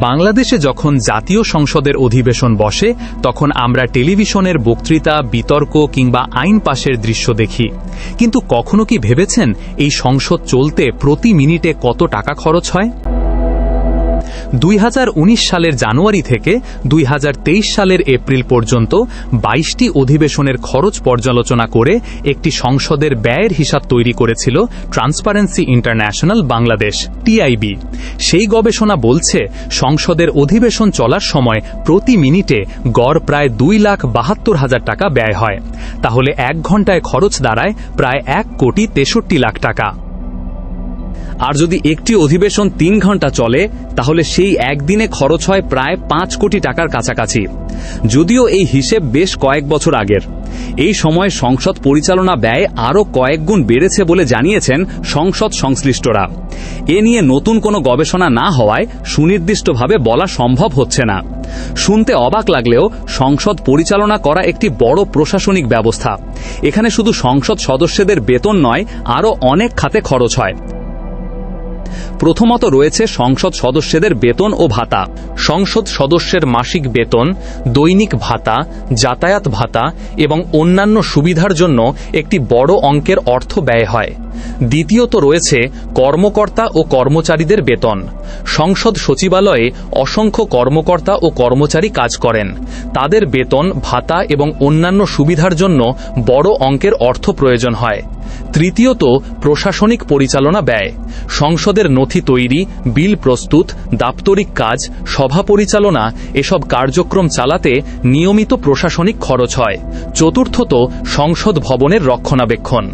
বাংলাদেশে যখন জাতীয় সংসদের অধিবেশন বসে তখন আমরা টেলিভিশনের বক্তৃতা, বিতর্ক কিংবা আইন পাশের দৃশ্য দেখি। কিন্তু কখনো কি ভেবেছেন এই সংসদ চলতে প্রতি মিনিটে কত টাকা খরচ হয়? 2019 সালের জানুয়ারি থেকে 2023 সালের এপ্রিল পর্যন্ত 22টি অধিবেশনের খরচ পর্যালোচনা করে একটি সংসদের ব্যয়ের হিসাব তৈরি করেছিল ট্রান্সপারেন্সি ইন্টারন্যাশনাল বাংলাদেশ (TIB). সেই গবেষণা বলছে সংসদের অধিবেশন চলার সময় প্রতি মিনিটে গড় প্রায় 2,72,000 টাকা ব্যয় হয়। তাহলে 1 ঘন্টায় খরচ দাঁড়ায় প্রায় 1,63,00,000 টাকা। আর যদি একটি অধিবেশন 3 ঘন্টা চলে তাহলে সেই একদিনে খরচ হয় প্রায় 5 কোটি টাকার কাছাকাছি। যদিও এই হিসেব বেশ কয়েক বছর আগের। এই সময় সংসদ পরিচালনা ব্যয় আরও কয়েক গুণ বেড়েছে বলে জানিয়েছেন সংসদ সংশ্লিষ্টরা। এ নিয়ে নতুন কোনো গবেষণা না হওয়ায় সুনির্দিষ্টভাবে বলা সম্ভব হচ্ছে না। শুনতে অবাক লাগলেও সংসদ পরিচালনা করা একটি বড় প্রশাসনিক ব্যবস্থা। এখানে শুধু সংসদ সদস্যদের বেতন নয়, আরও অনেক খাতে খরচ হয়। প্রথমত রয়েছে সংসদ সদস্যদের বেতন ও ভাতা। সংসদ সদস্যের মাসিক বেতন, দৈনিক ভাতা, যাতায়াত ভাতা এবং অন্যান্য সুবিধার জন্য একটি বড় অঙ্কের অর্থ ব্যয় হয়। দ্বিতীয়ত রয়েছে কর্মকর্তা ও কর্মচারীদের বেতন। সংসদ সচিবালয়ে অসংখ্য কর্মকর্তা ও কর্মচারী কাজ করেন। তাদের বেতন, ভাতা এবং অন্যান্য সুবিধার জন্য বড় অঙ্কের অর্থ প্রয়োজন হয়। তৃতীয়ত প্রশাসনিক পরিচালনা ব্যয়। সংসদের নথি তৈরি, বিল প্রস্তুত, দাপ্তরিক কাজ, সভা পরিচালনা এসব কার্যক্রম চালাতে নিয়মিত প্রশাসনিক খরচ হয়। চতুর্থত সংসদ ভবনের রক্ষণাবেক্ষণ।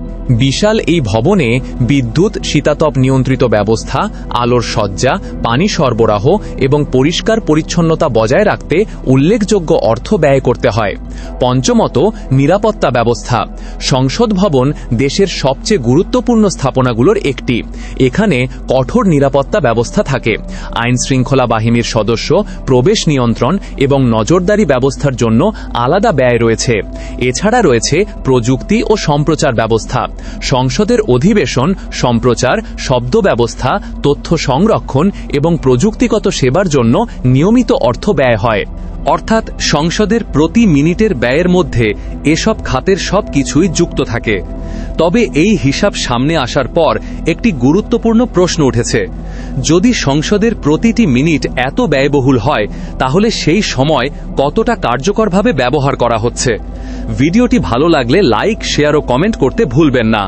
বিশাল এই ভবনে বিদ্যুৎ, শীতাতপ নিয়ন্ত্রিত ব্যবস্থা, আলোর সজ্জা, পানি সরবরাহ এবং পরিষ্কার পরিচ্ছন্নতা বজায় রাখতে উল্লেখযোগ্য অর্থ ব্যয় করতে হয়। পঞ্চমত নিরাপত্তা ব্যবস্থা। সংসদ ভবন দেশের সবচেয়ে গুরুত্বপূর্ণ স্থাপনাগুলোর একটি। এখানে কঠোর নিরাপত্তা ব্যবস্থা থাকে। আইন শৃঙ্খলা বাহিনীর সদস্য, প্রবেশ নিয়ন্ত্রণ এবং নজরদারি ব্যবস্থার জন্য আলাদা ব্যয় রয়েছে। এছাড়া রয়েছে প্রযুক্তি ও সম্প্রচার ব্যবস্থা। সংসদের অধিবেশন, সম্প্রচার, শব্দ ব্যবস্থা, তথ্য সংরক্ষণ এবং প্রযুক্তিগত সেবার জন্য নিয়মিত অর্থ ব্যয় হয়। অর্থাৎ সংসদের প্রতি মিনিটের ব্যয়ের মধ্যে এসব খাতের সবকিছুই যুক্ত থাকে। তবে এই হিসাব সামনে আসার পর একটি গুরুত্বপূর্ণ প্রশ্ন উঠেছে। যদি সংসদের প্রতিটি মিনিট এত ব্যয়বহুল হয় তাহলে সেই সময় কতটা কার্যকরভাবে ব্যবহার করা হচ্ছে? ভিডিওটি ভালো লাগলে লাইক, শেয়ার ও কমেন্ট করতে ভুলবেন না।